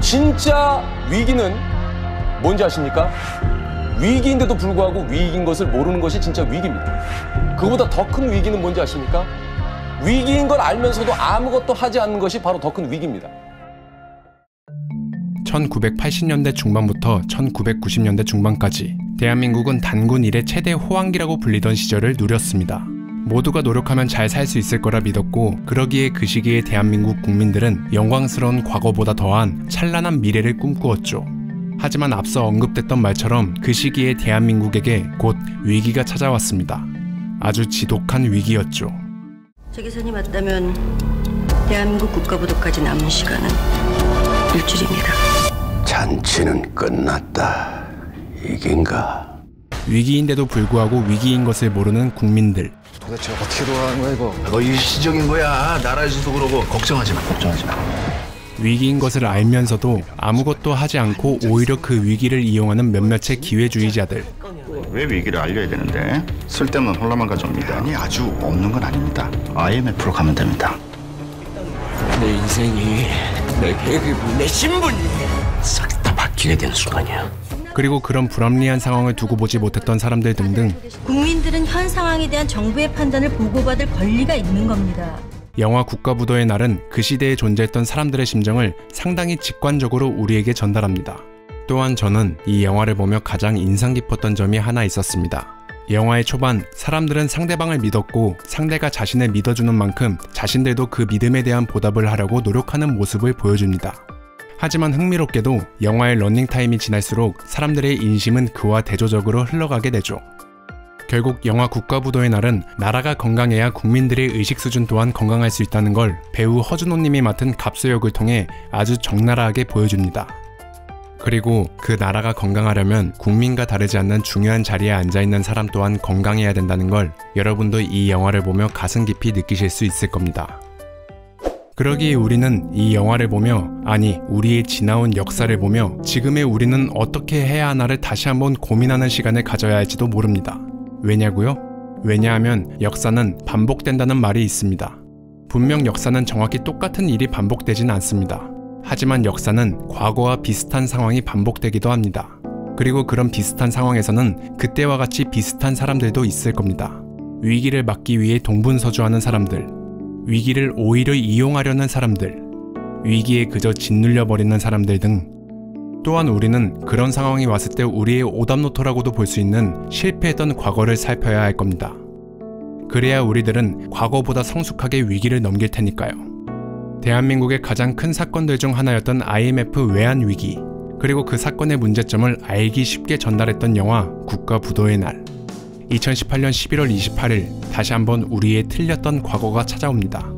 진짜 위기는 뭔지 아십니까? 위기인데도 불구하고 위기인 것을 모르는 것이 진짜 위기입니다. 그보다 더 큰 위기는 뭔지 아십니까? 위기인 걸 알면서도 아무것도 하지 않는 것이 바로 더 큰 위기입니다. 1980년대 중반부터 1990년대 중반까지 대한민국은 단군 이래 최대 호황기라고 불리던 시절을 누렸습니다. 모두가 노력하면 잘 살 수 있을 거라 믿었고, 그러기에 그 시기에 대한민국 국민들은 영광스러운 과거보다 더한 찬란한 미래를 꿈꾸었죠. 하지만 앞서 언급됐던 말처럼 그 시기에 대한민국에게 곧 위기가 찾아왔습니다. 아주 지독한 위기였죠. 저 계산이 맞다면 대한민국 국가부도까지 남은 시간은 일주일입니다. 잔치는 끝났다. 이긴가? 위기인데도 불구하고 위기인 것을 모르는 국민들. 도대체 어떻게 돌아가는 거야 이거? 너 일시적인 거야. 나라에서도 그러고 걱정하지 마. 위기인 것을 알면서도 아무것도 하지 않고 오히려 그 위기를 이용하는 몇몇의 기회주의자들. 왜 위기를 알려야 되는데? 쓸데없는 혼란만 가져옵니다. 아니, 아주 없는 건 아닙니다. IMF로 가면 됩니다. 내 인생이, 내 계급이, 내 신분이 싹 다 바뀌게 되는 순간이야. 그리고 그런 불합리한 상황을 두고 보지 못했던 사람들 등등. 국민들은 현 상황에 대한 정부의 판단을 보고받을 권리가 있는 겁니다. 영화 국가부도의 날은 그 시대에 존재했던 사람들의 심정을 상당히 직관적으로 우리에게 전달합니다. 또한 저는 이 영화를 보며 가장 인상 깊었던 점이 하나 있었습니다. 영화의 초반, 사람들은 상대방을 믿었고 상대가 자신을 믿어주는 만큼 자신들도 그 믿음에 대한 보답을 하려고 노력하는 모습을 보여줍니다. 하지만 흥미롭게도 영화의 러닝타임이 지날수록 사람들의 인심은 그와 대조적으로 흘러가게 되죠. 결국 영화 국가부도의 날은 나라가 건강해야 국민들의 의식 수준 또한 건강할 수 있다는 걸 배우 허준호님이 맡은 갑수 역을 통해 아주 적나라하게 보여줍니다. 그리고 그 나라가 건강하려면 국민과 다르지 않는 중요한 자리에 앉아있는 사람 또한 건강해야 된다는 걸 여러분도 이 영화를 보며 가슴 깊이 느끼실 수 있을 겁니다. 그러기에 우리는 이 영화를 보며, 아니 우리의 지나온 역사를 보며 지금의 우리는 어떻게 해야 하나를 다시 한번 고민하는 시간을 가져야 할지도 모릅니다. 왜냐고요? 왜냐하면 역사는 반복된다는 말이 있습니다. 분명 역사는 정확히 똑같은 일이 반복되진 않습니다. 하지만 역사는 과거와 비슷한 상황이 반복되기도 합니다. 그리고 그런 비슷한 상황에서는 그때와 같이 비슷한 사람들도 있을 겁니다. 위기를 막기 위해 동분서주하는 사람들, 위기를 오히려 이용하려는 사람들, 위기에 그저 짓눌려버리는 사람들 등. 또한 우리는 그런 상황이 왔을 때 우리의 오답노트라고도 볼 수 있는 실패했던 과거를 살펴야 할 겁니다. 그래야 우리들은 과거보다 성숙하게 위기를 넘길 테니까요. 대한민국의 가장 큰 사건들 중 하나였던 IMF 외환 위기, 그리고 그 사건의 문제점을 알기 쉽게 전달했던 영화 국가부도의 날. 2018년 11월 28일 다시 한번 우리의 틀렸던 과거가 찾아옵니다.